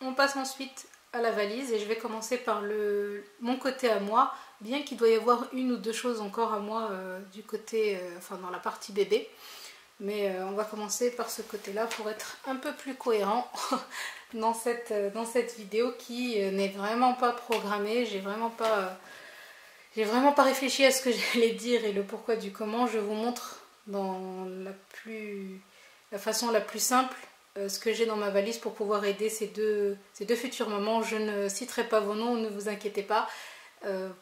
On passe ensuite à la valise et je vais commencer par mon côté à moi, bien qu'il doit y avoir une ou deux choses encore à moi du côté, enfin dans la partie bébé. Mais on va commencer par ce côté-là pour être un peu plus cohérent dans cette vidéo qui n'est vraiment pas programmée. J'ai vraiment pas réfléchi à ce que j'allais dire et le pourquoi du comment. Je vous montre dans la façon la plus simple ce que j'ai dans ma valise pour pouvoir aider ces deux futures mamans. Je ne citerai pas vos noms, ne vous inquiétez pas,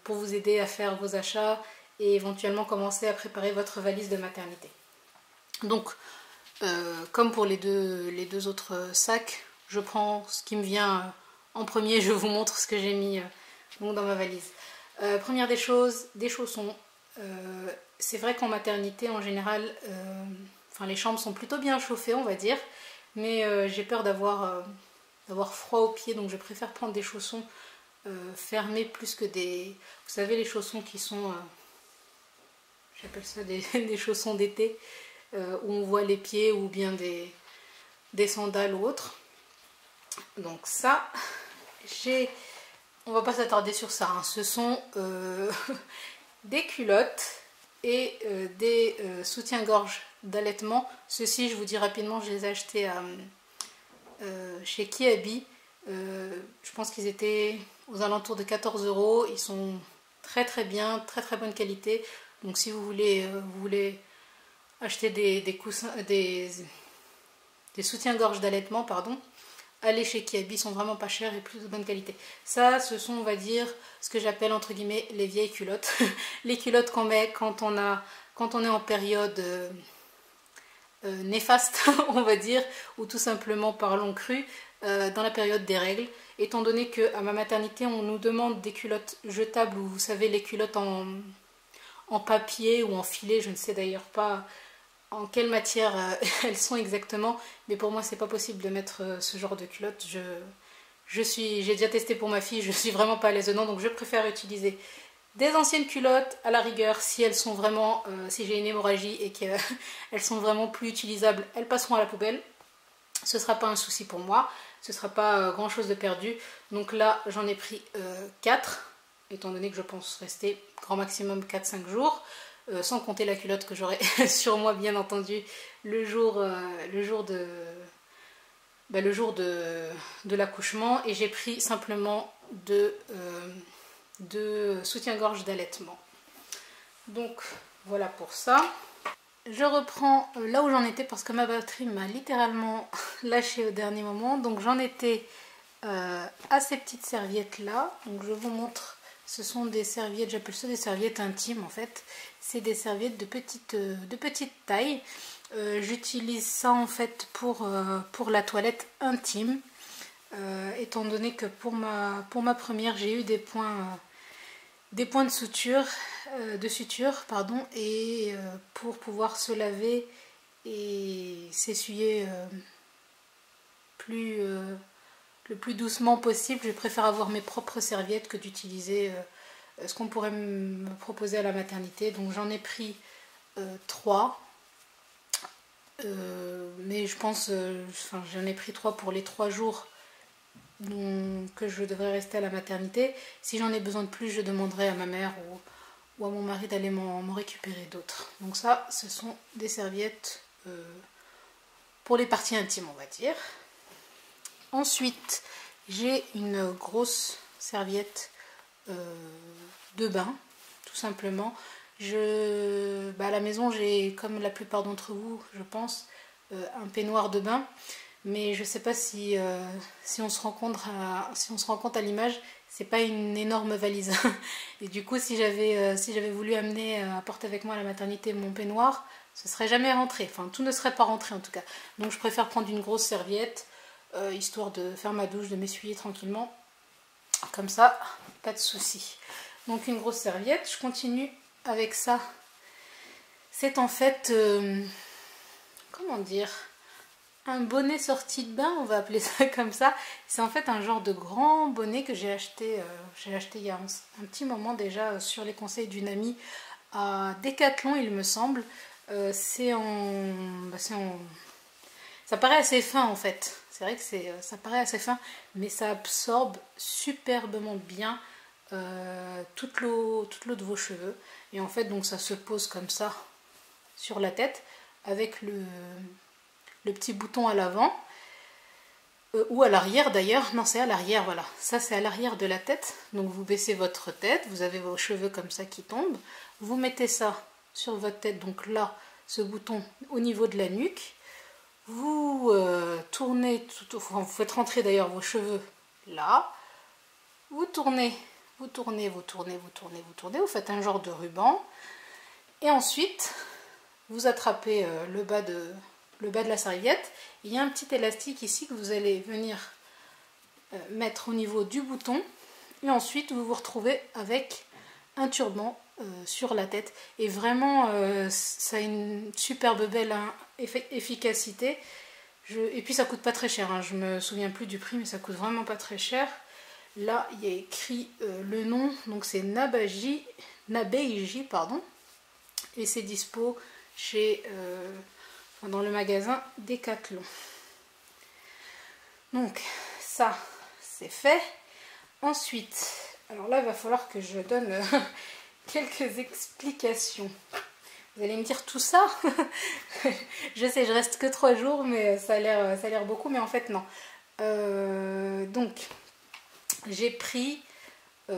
pour vous aider à faire vos achats et éventuellement commencer à préparer votre valise de maternité. Donc, comme pour les deux autres sacs, je prends ce qui me vient en premier, je vous montre ce que j'ai mis donc dans ma valise. Première des choses, des chaussons. C'est vrai qu'en maternité, en général, les chambres sont plutôt bien chauffées, on va dire, mais j'ai peur d'avoir froid aux pieds, donc je préfère prendre des chaussons fermés plus que des... Vous savez, les chaussons qui sont... j'appelle ça des chaussons d'été, où on voit les pieds, ou bien des sandales ou autres. Donc ça, on va pas s'attarder sur ça, hein. Ce sont des culottes et des soutiens-gorge d'allaitement. Ceux-ci, je vous dis rapidement, je les ai achetés chez Kiabi. Je pense qu'ils étaient aux alentours de 14 €. Ils sont très très bien, très très bonne qualité. Donc si vous voulez acheter des coussins, des soutiens-gorge d'allaitement, pardon, allez chez Kiabi, ils sont vraiment pas chers et plus de bonne qualité. Ça, ce sont, on va dire, ce que j'appelle entre guillemets les vieilles culottes. Les culottes qu'on met quand on est en période néfaste, on va dire, ou tout simplement, parlons cru, dans la période des règles. Étant donné qu'à ma maternité, on nous demande des culottes jetables, ou vous savez, les culottes en papier ou en filet, je ne sais d'ailleurs pas en quelle matière elles sont exactement, mais pour moi c'est pas possible de mettre ce genre de culotte. J'ai déjà testé pour ma fille, je suis vraiment pas à l'aise dedans, donc je préfère utiliser des anciennes culottes à la rigueur. Si elles sont vraiment, si j'ai une hémorragie et qu'elles sont vraiment plus utilisables, elles passeront à la poubelle. Ce sera pas un souci pour moi, ce sera pas grand chose de perdu. Donc là j'en ai pris 4, étant donné que je pense rester grand maximum 4-5 jours. Sans compter la culotte que j'aurai sur moi, bien entendu, le jour de l'accouchement. Et j'ai pris simplement deux soutiens-gorge d'allaitement. Donc voilà pour ça. Je reprends là où j'en étais parce que ma batterie m'a littéralement lâché au dernier moment. Donc j'en étais à ces petites serviettes là. Donc je vous montre. Ce sont des serviettes, j'appelle ça des serviettes intimes en fait. C'est des serviettes de petite taille. J'utilise ça en fait pour la toilette intime. Étant donné que pour ma première, j'ai eu des points de suture, et pour pouvoir se laver et s'essuyer le plus doucement possible, je préfère avoir mes propres serviettes que d'utiliser ce qu'on pourrait me proposer à la maternité. Donc j'en ai pris 3, mais je pense, j'en ai pris 3 pour les 3 jours que je devrais rester à la maternité. Si j'en ai besoin de plus, je demanderai à ma mère ou à mon mari d'aller m'en récupérer d'autres. Donc ça, ce sont des serviettes pour les parties intimes, on va dire. Ensuite, j'ai une grosse serviette de bain, tout simplement. À la maison, j'ai, comme la plupart d'entre vous, je pense, un peignoir de bain. Mais je ne sais pas si on se rend compte à l'image, c'est pas une énorme valise. Et du coup, si j'avais voulu apporter avec moi à la maternité mon peignoir, ce serait jamais rentré. Enfin, tout ne serait pas rentré en tout cas. Donc je préfère prendre une grosse serviette, histoire de faire ma douche, de m'essuyer tranquillement. Comme ça, pas de souci. Donc une grosse serviette. Je continue avec ça. C'est en fait, comment dire, un bonnet sorti de bain, on va appeler ça comme ça. C'est en fait un genre de grand bonnet que j'ai acheté il y a un petit moment déjà sur les conseils d'une amie à Decathlon, il me semble. Ça paraît assez fin en fait. C'est vrai que ça paraît assez fin, mais ça absorbe superbement bien toute l'eau de vos cheveux. Et en fait, donc ça se pose comme ça sur la tête avec le petit bouton à l'avant. Ou à l'arrière d'ailleurs, non c'est à l'arrière, voilà, ça c'est à l'arrière de la tête, donc vous baissez votre tête, vous avez vos cheveux comme ça qui tombent, vous mettez ça sur votre tête, donc là, ce bouton au niveau de la nuque, vous tournez, vous faites rentrer d'ailleurs vos cheveux là, vous tournez, vous faites un genre de ruban, et ensuite, vous attrapez le bas de la serviette. Il y a un petit élastique ici que vous allez venir mettre au niveau du bouton et ensuite vous vous retrouvez avec un turban sur la tête et vraiment ça a une superbe belle efficacité et puis ça coûte pas très cher, hein. Je me souviens plus du prix mais ça coûte vraiment pas très cher. Là il y a écrit le nom, donc c'est Nabeiji pardon, et c'est dispo chez dans le magasin Decathlon. Donc ça c'est fait. Ensuite, alors là il va falloir que je donne quelques explications. Vous allez me dire tout ça. Je sais, je reste que 3 jours, mais ça a l'air beaucoup, mais en fait non. Donc j'ai pris 1,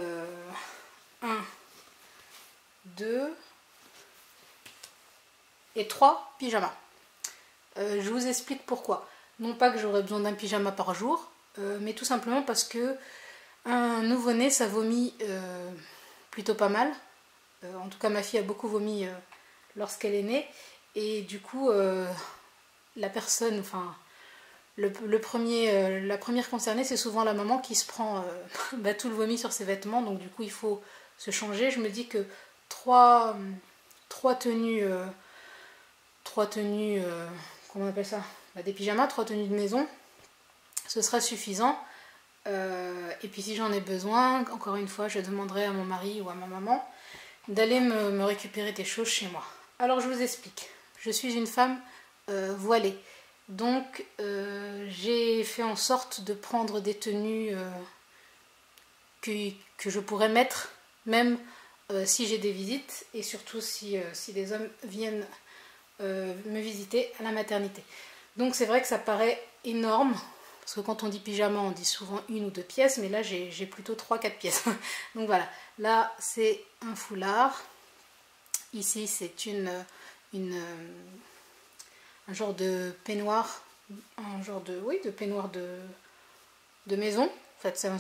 2 et 3 pyjamas. Je vous explique pourquoi. Non pas que j'aurais besoin d'un pyjama par jour, mais tout simplement parce que un nouveau-né ça vomit plutôt pas mal. En tout cas ma fille a beaucoup vomi lorsqu'elle est née. Et du coup la personne, enfin la première concernée c'est souvent la maman qui se prend tout le vomi sur ses vêtements. Donc du coup il faut se changer. Je me dis que trois tenues, comment on appelle ça, des pyjamas, 3 tenues de maison, ce sera suffisant. Et puis si j'en ai besoin, encore une fois, je demanderai à mon mari ou à ma maman d'aller me récupérer des choses chez moi. Alors je vous explique. Je suis une femme voilée. Donc j'ai fait en sorte de prendre des tenues que je pourrais mettre même si j'ai des visites et surtout si des hommes viennent me visiter à la maternité. Donc c'est vrai que ça paraît énorme, parce que quand on dit pyjama on dit souvent 1 ou 2 pièces, mais là j'ai plutôt 3-4 pièces. Donc voilà, là c'est un foulard, ici c'est un genre de peignoir, de peignoir de maison. En fait c'est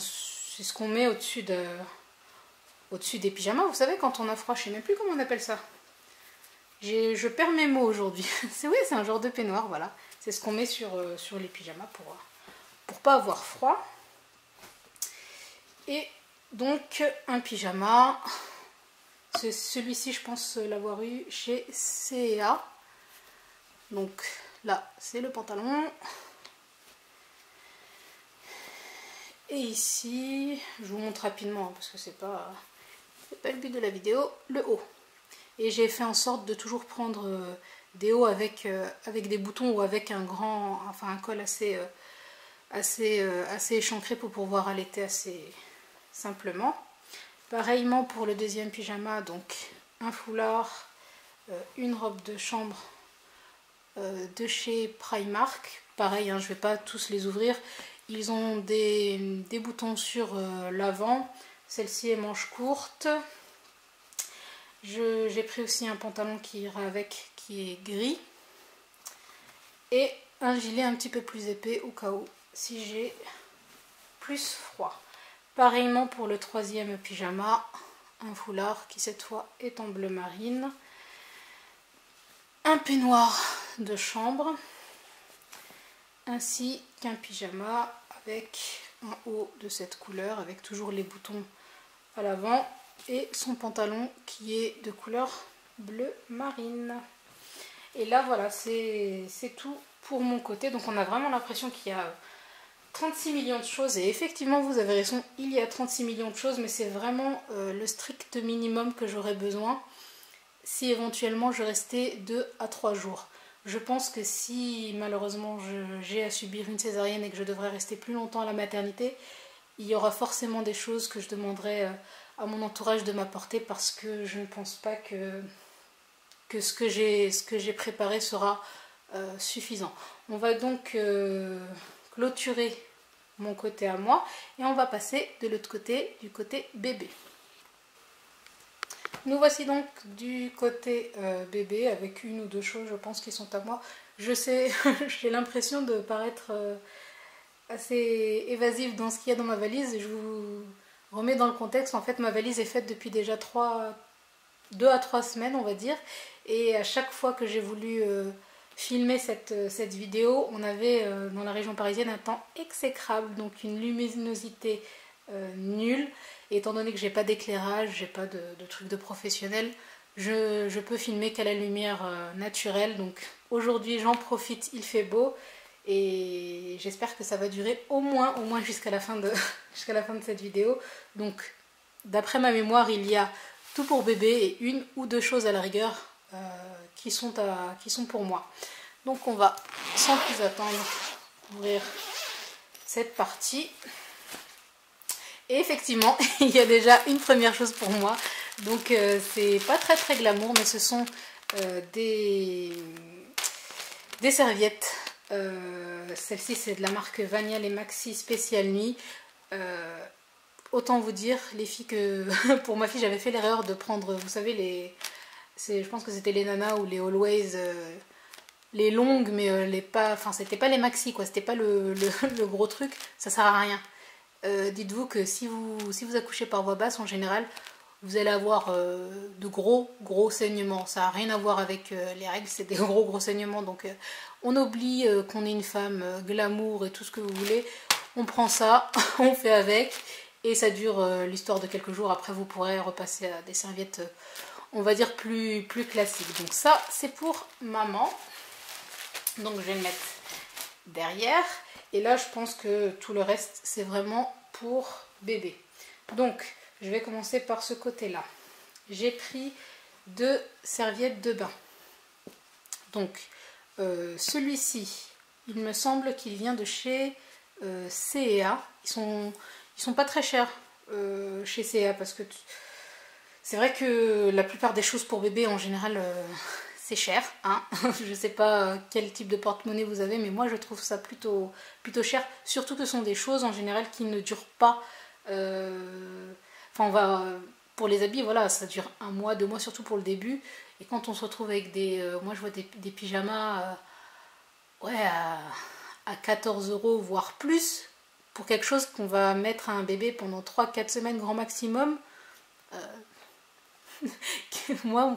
ce qu'on met au-dessus des pyjamas, vous savez quand on a froid, je sais même plus comment on appelle ça. Je perds mes mots aujourd'hui. C'est un genre de peignoir, voilà. C'est ce qu'on met sur les pyjamas pour pas avoir froid. Et donc un pyjama, celui-ci je pense l'avoir eu chez C&A. Donc là c'est le pantalon. Et ici, je vous montre rapidement parce que c'est pas le but de la vidéo, le haut. Et j'ai fait en sorte de toujours prendre des hauts avec des boutons ou avec un col assez échancré pour pouvoir allaiter assez simplement. Pareillement pour le deuxième pyjama, donc un foulard, une robe de chambre de chez Primark. Pareil, hein, je ne vais pas tous les ouvrir. Ils ont des boutons sur l'avant. Celle-ci est manche courte. J'ai pris aussi un pantalon qui ira avec, qui est gris. Et un gilet un petit peu plus épais au cas où, si j'ai plus froid. Pareillement pour le troisième pyjama, un foulard qui cette fois est en bleu marine. Un peignoir de chambre, ainsi qu'un pyjama avec un haut de cette couleur, avec toujours les boutons à l'avant. Et son pantalon qui est de couleur bleu marine. Et là voilà, c'est tout pour mon côté. Donc on a vraiment l'impression qu'il y a 36 millions de choses. Et effectivement vous avez raison, il y a 36 millions de choses, mais c'est vraiment le strict minimum que j'aurais besoin si éventuellement je restais 2 à 3 jours. Je pense que si malheureusement j'ai à subir une césarienne et que je devrais rester plus longtemps à la maternité, il y aura forcément des choses que je demanderai à mon entourage de m'apporter parce que je ne pense pas que ce que j'ai préparé sera suffisant. On va donc clôturer mon côté à moi et on va passer de l'autre côté, du côté bébé. Nous voici donc du côté bébé avec une ou deux choses je pense qui sont à moi. Je sais, j'ai l'impression de paraître assez évasive dans ce qu'il y a dans ma valise. Je vous remets dans le contexte. En fait, ma valise est faite depuis déjà 2 à 3 semaines, on va dire. Et à chaque fois que j'ai voulu filmer cette vidéo, on avait dans la région parisienne un temps exécrable, donc une luminosité nulle. Et étant donné que j'ai pas d'éclairage, j'ai pas de truc de professionnel, je peux filmer qu'à la lumière naturelle. Donc aujourd'hui j'en profite, il fait beau. Et j'espère que ça va durer au moins jusqu'à la fin de cette vidéo. Donc d'après ma mémoire, il y a tout pour bébé et une ou deux choses à la rigueur qui sont pour moi. Donc on va sans plus attendre ouvrir cette partie. Et effectivement, il y a déjà une première chose pour moi. Donc c'est pas très glamour, mais ce sont des serviettes. Celle-ci c'est de la marque Vanial et Maxi Spécial Nuit. Autant vous dire les filles que pour ma fille j'avais fait l'erreur de prendre, vous savez, je pense que c'était les Nana ou les Always, les longues, mais c'était pas les maxi quoi, c'était pas le gros truc, ça sert à rien. Dites-vous que si vous accouchez par voie basse en général, vous allez avoir de gros saignements. Ça n'a rien à voir avec les règles, c'est des gros saignements. Donc on oublie qu'on est une femme glamour et tout ce que vous voulez. On prend ça, on fait avec et ça dure l'histoire de quelques jours. Après vous pourrez repasser à des serviettes, on va dire plus classiques. Donc ça c'est pour maman. Donc je vais le mettre derrière. Et là je pense que tout le reste c'est vraiment pour bébé. Donc je vais commencer par ce côté-là. J'ai pris 2 serviettes de bain. Donc, celui-ci, il me semble qu'il vient de chez C&A. Ils sont pas très chers chez C&A parce que c'est vrai que la plupart des choses pour bébé, en général, c'est cher. Hein. Je sais pas quel type de porte-monnaie vous avez, mais moi, je trouve ça plutôt cher. Surtout que ce sont des choses, en général, qui ne durent pas... pour les habits, voilà, ça dure 1 mois, 2 mois, surtout pour le début. Et quand on se retrouve avec moi je vois des pyjamas à 14 €, voire plus, pour quelque chose qu'on va mettre à un bébé pendant 3-4 semaines grand maximum. Moi,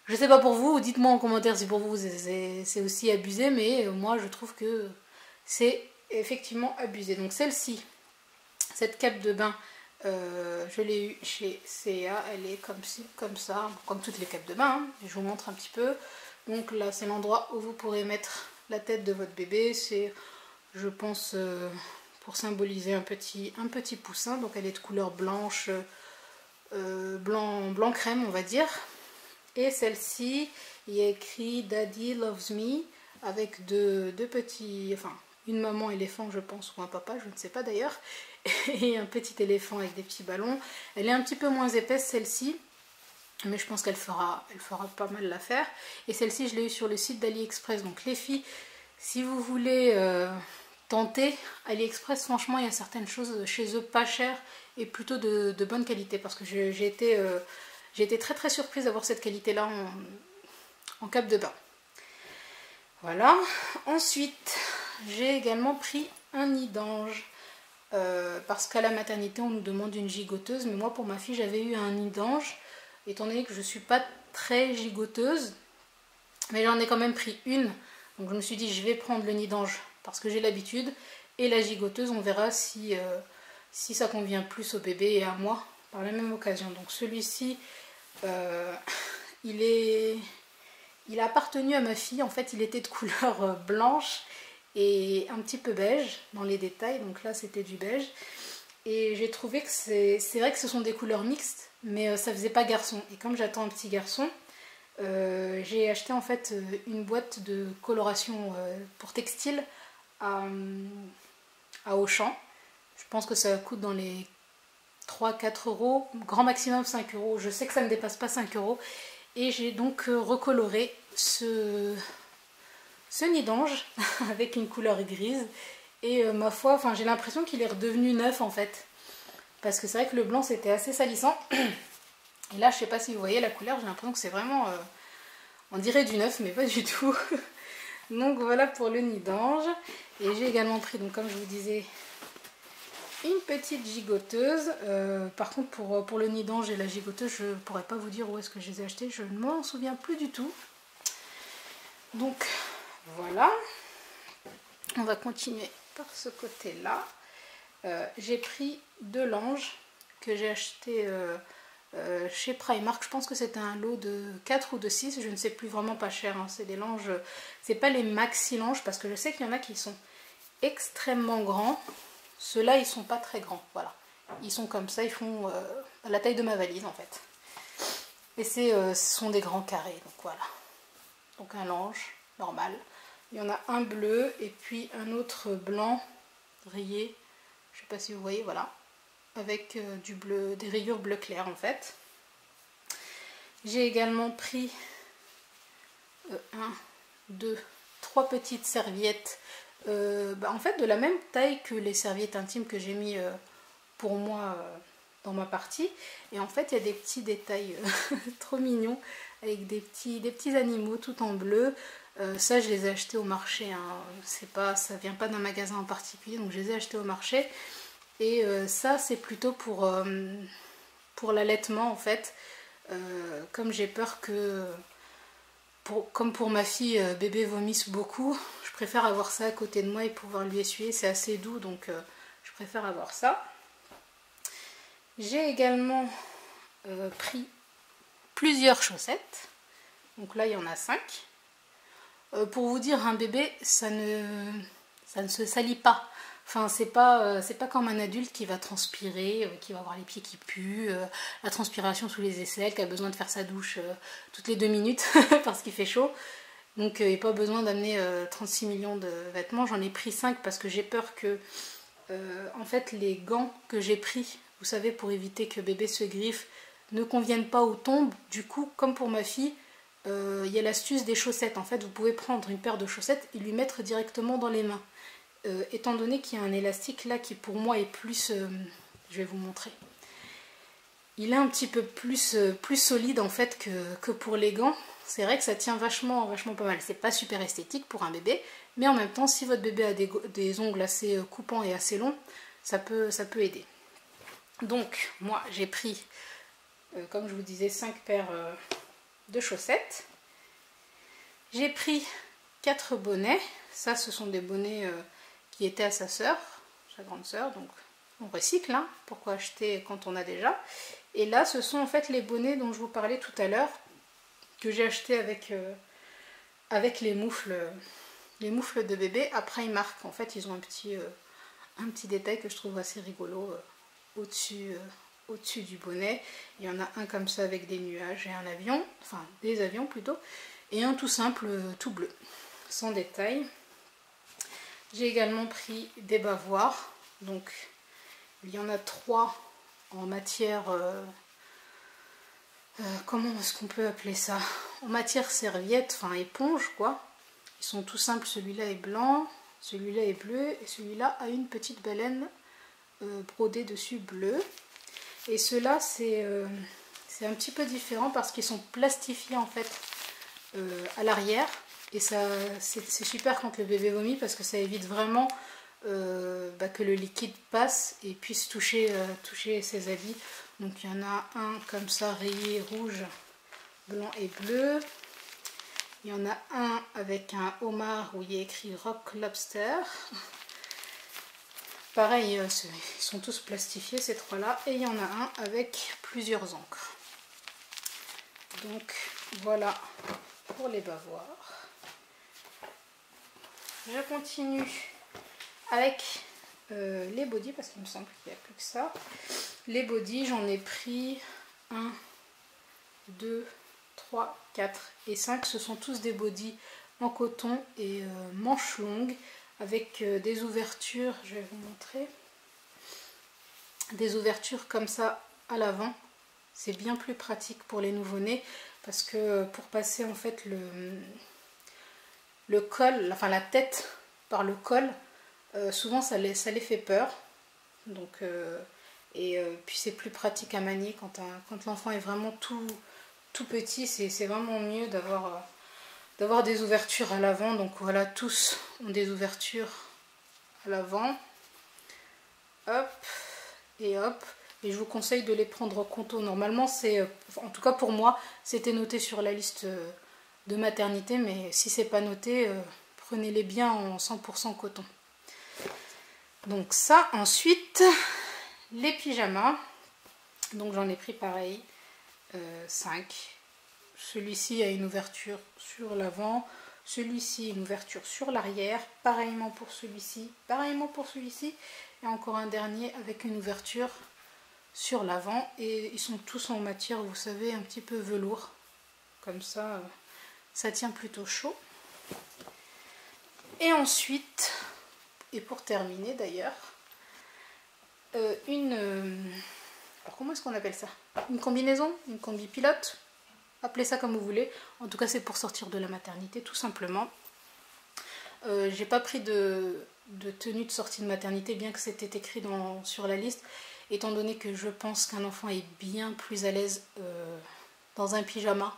je sais pas pour vous, dites-moi en commentaire si pour vous c'est aussi abusé, mais moi je trouve que c'est effectivement abusé. Donc celle-ci, cette cape de bain, je l'ai eu chez C&A, elle est comme ça, comme toutes les capes de bain, hein. Je vous montre un petit peu. Donc là c'est l'endroit où vous pourrez mettre la tête de votre bébé, c'est je pense pour symboliser un petit poussin. Donc elle est de couleur blanche, blanc crème on va dire. Et celle-ci, il y a écrit Daddy Loves Me avec deux petits, une maman éléphant je pense, ou un papa, je ne sais pas d'ailleurs, et un petit éléphant avec des petits ballons. Elle est un petit peu moins épaisse celle-ci, mais je pense qu'elle fera pas mal l'affaire. Et celle-ci je l'ai eu sur le site d'AliExpress. Donc les filles, si vous voulez tenter AliExpress, franchement il y a certaines choses chez eux pas chères et plutôt de bonne qualité, parce que j'ai été très surprise d'avoir cette qualité là en cape de bain. Voilà. Ensuite j'ai également pris un nid d'ange. Parce qu'à la maternité on nous demande une gigoteuse, mais moi pour ma fille j'avais eu un nid d'ange, étant donné que je suis pas très gigoteuse, mais j'en ai quand même pris une, donc je me suis dit je vais prendre le nid d'ange parce que j'ai l'habitude, et la gigoteuse on verra si ça convient plus au bébé et à moi par la même occasion. Donc celui-ci il a appartenu à ma fille, en fait il était de couleur blanche et un petit peu beige dans les détails, donc là c'était du beige, et j'ai trouvé que c'est vrai que ce sont des couleurs mixtes, mais ça faisait pas garçon, et comme j'attends un petit garçon, J'ai acheté en fait une boîte de coloration pour textile à Auchan. Je pense que ça coûte dans les 3-4 euros, grand maximum 5 euros. Je sais que ça ne dépasse pas 5 euros. Et j'ai donc recoloré ce nid d'ange avec une couleur grise. Et ma foi, j'ai l'impression qu'il est redevenu neuf en fait. Parce que c'est vrai que le blanc c'était assez salissant. Et là, je sais pas si vous voyez la couleur, j'ai l'impression que c'est vraiment... on dirait du neuf, mais pas du tout. Donc voilà pour le nid d'ange. Et j'ai également pris, donc comme je vous disais, une petite gigoteuse. Par contre, pour le nid d'ange et la gigoteuse, je ne pourrais pas vous dire où est-ce que je les ai achetées. Je ne m'en souviens plus du tout. Donc voilà. On va continuer par ce côté-là. J'ai pris de l'ange que j'ai acheté chez Primark. Je pense que c'était un lot de 4 ou de 6. Je ne sais plus, vraiment pas cher. Hein. C'est des langes. C'est pas les maxi langes parce que je sais qu'il y en a qui sont extrêmement grands. Ceux-là, ils sont pas très grands. Voilà. Ils sont comme ça. Ils font la taille de ma valise en fait. Et ce sont des grands carrés. Donc voilà. Donc un lange normal. Il y en a un bleu et puis un autre blanc rayé. Je sais pas si vous voyez, voilà. Avec du bleu, des rayures bleu clair en fait. J'ai également pris 1, 2, 3 petites serviettes. En fait de la même taille que les serviettes intimes que j'ai mis pour moi dans ma partie. Et en fait il y a des petits détails trop mignons avec des petits animaux tout en bleu. Ça je les ai achetés au marché, hein. Ça vient pas d'un magasin en particulier, donc je les ai achetés au marché. Et ça c'est plutôt pour l'allaitement en fait. Comme j'ai peur que, comme pour ma fille, bébé vomisse beaucoup, je préfère avoir ça à côté de moi et pouvoir lui essuyer. C'est assez doux, donc je préfère avoir ça. J'ai également pris plusieurs chaussettes. Donc là il y en a 5. Pour vous dire, un bébé, ça ne se salit pas. Enfin, c'est pas comme un adulte qui va transpirer, qui va avoir les pieds qui puent, la transpiration sous les aisselles, qui a besoin de faire sa douche toutes les 2 minutes parce qu'il fait chaud. Donc il n'y a pas besoin d'amener 36 millions de vêtements. J'en ai pris 5 parce que j'ai peur que, en fait, les gants que j'ai pris, vous savez, pour éviter que bébé se griffe, ne conviennent pas aux tombes. Du coup, comme pour ma fille, il y a l'astuce des chaussettes. En fait, vous pouvez prendre une paire de chaussettes et lui mettre directement dans les mains. Étant donné qu'il y a un élastique là qui pour moi est plus... je vais vous montrer. Il est un petit peu plus solide en fait que pour les gants. C'est vrai que ça tient vachement pas mal. C'est pas super esthétique pour un bébé, mais en même temps, si votre bébé a des ongles assez coupants et assez longs, ça peut aider. Donc, moi, j'ai pris, comme je vous disais, 5 paires de chaussettes. J'ai pris 4 bonnets. Ça, ce sont des bonnets qui étaient à sa sœur, sa grande sœur. Donc, on recycle, hein. Pourquoi acheter quand on a déjà? Et là, ce sont en fait les bonnets dont je vous parlais tout à l'heure, que j'ai acheté avec les moufles de bébé à Primark. En fait, ils ont un petit détail que je trouve assez rigolo au-dessus du bonnet. Il y en a un comme ça avec des nuages et un avion, enfin des avions plutôt, et un tout simple, tout bleu, sans détail. J'ai également pris des bavoirs, donc il y en a 3 en matière, comment est-ce qu'on peut appeler ça? En matière serviette, enfin éponge quoi. Ils sont tout simples, celui-là est blanc, celui-là est bleu, et celui-là a une petite baleine brodée dessus bleu. Et ceux-là c'est un petit peu différent parce qu'ils sont plastifiés en fait à l'arrière. Et ça c'est super quand le bébé vomit parce que ça évite vraiment que le liquide passe et puisse toucher ses habits. Donc il y en a un comme ça rayé rouge, blanc et bleu. Il y en a un avec un homard où il y a écrit Rock Lobster. Pareil, ils sont tous plastifiés ces 3-là. Et il y en a un avec plusieurs encres. Donc voilà pour les bavoirs. Je continue avec les bodys parce qu'il me semble qu'il n'y a plus que ça. Les bodys, j'en ai pris 1, 2, 3, 4 et 5. Ce sont tous des bodys en coton et manches longues avec des ouvertures, je vais vous montrer, des ouvertures comme ça à l'avant. C'est bien plus pratique pour les nouveau-nés parce que pour passer en fait le col, enfin la tête par le col, souvent ça les fait peur. Donc, puis c'est plus pratique à manier quand l'enfant est vraiment tout petit. C'est vraiment mieux d'avoir des ouvertures à l'avant. Donc voilà, tous ont des ouvertures à l'avant. Hop et hop. Et je vous conseille de les prendre au conto. Normalement, en tout cas pour moi, c'était noté sur la liste de maternité. Mais si c'est pas noté, prenez-les bien en 100% coton. Donc ça, ensuite, les pyjamas. Donc j'en ai pris pareil, 5. Celui-ci a une ouverture sur l'avant. Celui-ci une ouverture sur l'arrière. Pareillement pour celui-ci. Pareillement pour celui-ci. Et encore un dernier avec une ouverture sur l'avant, et ils sont tous en matière, vous savez, un petit peu velours, comme ça, ça tient plutôt chaud. Et ensuite, et pour terminer d'ailleurs, alors comment est-ce qu'on appelle ça? Une combinaison, une combi pilote, appelez ça comme vous voulez. En tout cas, c'est pour sortir de la maternité, tout simplement. J'ai pas pris de tenue de sortie de maternité, bien que c'était écrit sur la liste, étant donné que je pense qu'un enfant est bien plus à l'aise dans un pyjama.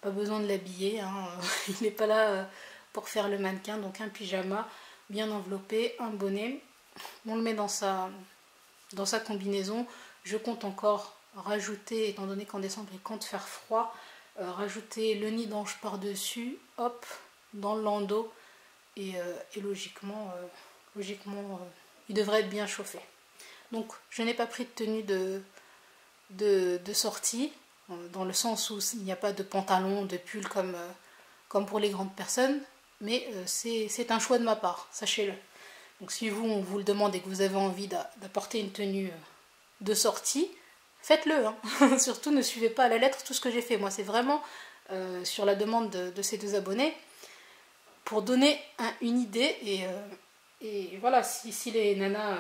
Pas besoin de l'habiller, hein. Il n'est pas là pour faire le mannequin. Donc un pyjama bien enveloppé, un bonnet. On le met dans sa combinaison. Je compte encore rajouter, étant donné qu'en décembre il compte faire froid, rajouter le nid d'ange par-dessus, hop, dans le landau. Et logiquement, il devrait être bien chauffé. Donc je n'ai pas pris de tenue de sortie, dans le sens où il n'y a pas de pantalon, de pull comme pour les grandes personnes, mais c'est un choix de ma part, sachez-le. Donc si on vous le demande et que vous avez envie d'apporter une tenue de sortie, faites-le, hein. Surtout ne suivez pas à la lettre tout ce que j'ai fait. Moi c'est vraiment sur la demande de ces 2 abonnés, pour donner une idée, et voilà, si les nanas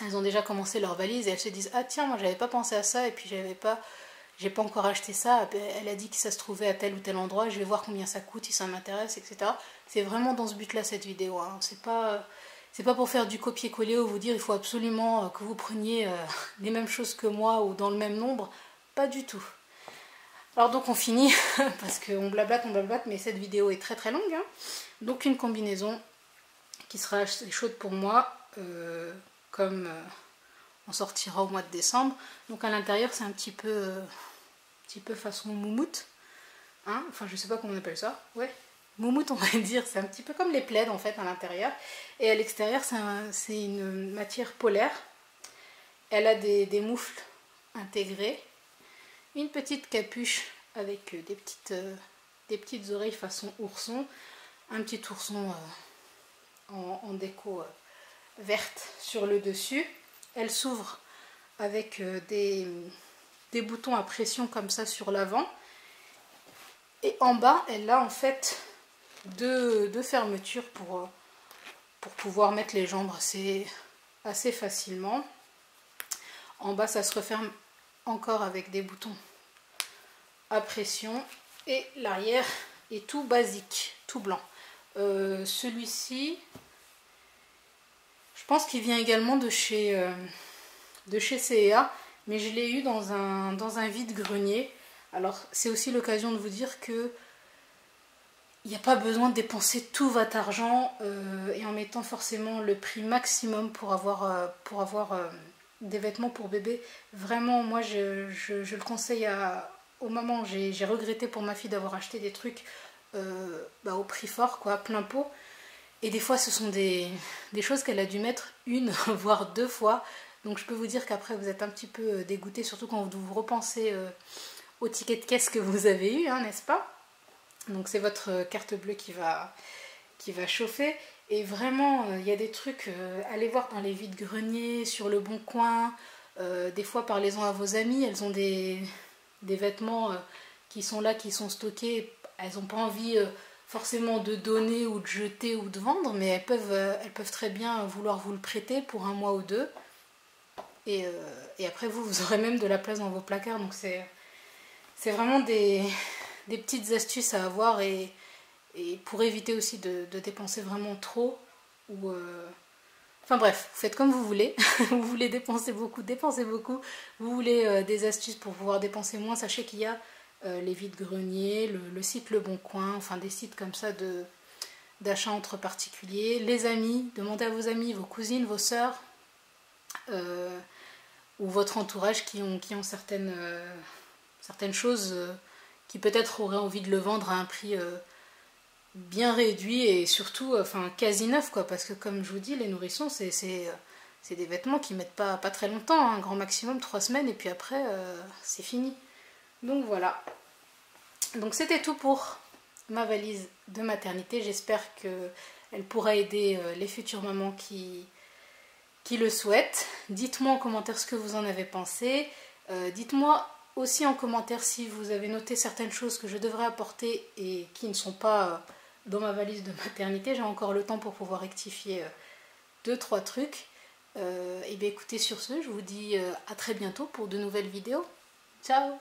elles ont déjà commencé leur valise et elles se disent ah tiens, moi j'avais pas pensé à ça, et puis j'ai pas encore acheté ça, elle a dit que ça se trouvait à tel ou tel endroit, je vais voir combien ça coûte si ça m'intéresse, etc. C'est vraiment dans ce but là cette vidéo, hein. C'est pas pour faire du copier-coller ou vous dire il faut absolument que vous preniez les mêmes choses que moi ou dans le même nombre, pas du tout. Alors donc on finit, parce qu'on blablate, mais cette vidéo est très très longue, hein. Donc une combinaison qui sera assez chaude pour moi, comme on sortira au mois de décembre. Donc à l'intérieur c'est un petit peu façon moumoute, hein. Enfin je sais pas comment on appelle ça, ouais, moumoute on va dire, c'est un petit peu comme les plaids en fait à l'intérieur. Et à l'extérieur c'est une matière polaire, elle a des moufles intégrées, une petite capuche avec des petites oreilles façon ourson, un petit ourson en déco verte sur le dessus. Elle s'ouvre avec des boutons à pression comme ça sur l'avant, et en bas elle a en fait deux fermetures pour pouvoir mettre les jambes assez facilement. En bas ça se referme encore avec des boutons à pression, et l'arrière est tout basique, tout blanc. Celui-ci, je pense qu'il vient également de chez C&A, mais je l'ai eu dans un vide-grenier. Alors c'est aussi l'occasion de vous dire que il n'y a pas besoin de dépenser tout votre argent et en mettant forcément le prix maximum pour avoir des vêtements pour bébé. Vraiment, moi je le conseille aux mamans. J'ai regretté pour ma fille d'avoir acheté des trucs au prix fort, quoi, plein pot. Et des fois ce sont des choses qu'elle a dû mettre une voire 2 fois. Donc je peux vous dire qu'après vous êtes un petit peu dégoûté, surtout quand vous repensez au ticket de caisse que vous avez eu, hein, n'est-ce pas? Donc c'est votre carte bleue qui va chauffer. Et vraiment, il y a des trucs, allez voir dans les vides-greniers, sur le Bon Coin. Des fois, parlez-en à vos amis, elles ont des vêtements sont là, qui sont stockées, elles n'ont pas envie forcément de donner ou de jeter ou de vendre, mais elles peuvent très bien vouloir vous le prêter pour 1 mois ou 2. Et après vous aurez même de la place dans vos placards. Donc c'est vraiment des petites astuces à avoir et pour éviter aussi de dépenser vraiment trop. Enfin bref, vous faites comme vous voulez. Vous voulez dépenser beaucoup, dépensez beaucoup. Vous voulez des astuces pour pouvoir dépenser moins, sachez qu'il y a les vides-greniers, le site Le Bon Coin, enfin des sites comme ça d'achat entre particuliers. Les amis, demandez à vos amis, vos cousines, vos sœurs, ou votre entourage qui ont certaines choses qui peut-être auraient envie de le vendre à un prix bien réduit et surtout quasi neuf, quoi, parce que comme je vous dis, les nourrissons c'est des vêtements qui mettent pas très longtemps, hein, grand maximum 3 semaines et puis après c'est fini. Donc voilà, donc c'était tout pour ma valise de maternité. J'espère qu'elle pourra aider les futures mamans qui le souhaitent. Dites-moi en commentaire ce que vous en avez pensé. Dites-moi aussi en commentaire si vous avez noté certaines choses que je devrais apporter et qui ne sont pas dans ma valise de maternité. J'ai encore le temps pour pouvoir rectifier 2-3 trucs. Et bien écoutez, sur ce, je vous dis à très bientôt pour de nouvelles vidéos. Ciao!